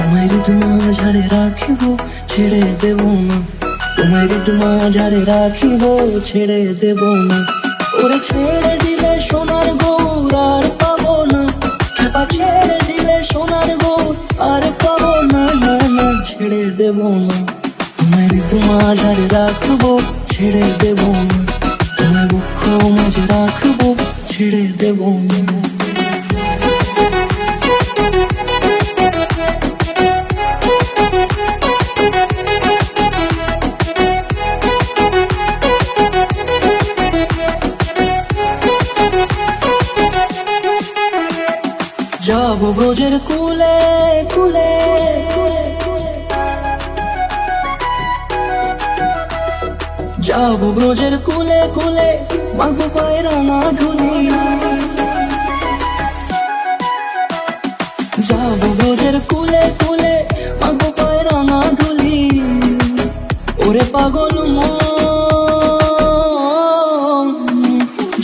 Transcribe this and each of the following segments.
তোমার মাঝারে রাখিব ছেড়ে দেব না, তোমার মাঝারে রাখিব ছেড়ে দেব না। ওরে ছেড়ে দিলে সোনার গৌর আর পাবো না, খেপা ছেড়ে দিলে সোনার গৌর আর পাবো না, না না ছেড়ে দেব না। তোমার মাঝারে রাখবো ছেড়ে দেব না, তোমার দুঃখ মাঝে রাখবো ছেড়ে দেব না। যাব ব্রজের কুলে কুলে, যাব ব্রজের কুলে কুলে, মাগো পায়ের না ধুলি। যাব ব্রজের কুলে কুলে, মাগো পায়ের না ধুলি। ওরে পাগল মন,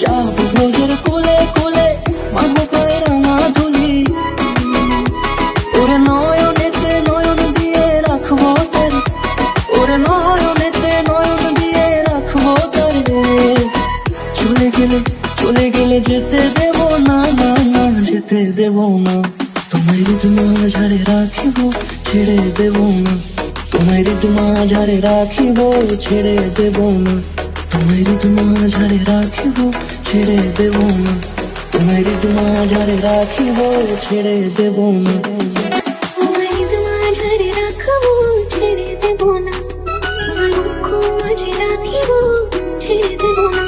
যাব ব্রজের কুলে কুলে, মাগো পায়ের না ধুলি। ওরে নয়নেতে নয়ন দিয়ে রাখবো তারে, ওরে নয়নেতে নয়ন দিয়ে রাখবো তারে। চলে গেলে চলে গেলে যেতে দেব না, না না যেতে দেব না। তোমার মাঝারে রাখিব ছেড়ে দেব না, তোমার মাঝারে রাখিব ছেড়ে দেব না। তোমার মাঝারে রাখিব ছেড়ে দেব না, তোমার মাঝারে রাখিব ছেড়ে দেব না। মাঝারে রাখবো ছেড়ে দেব না, তোমার দুঃখ মাঝে রাখিব ছেড়ে দেব না।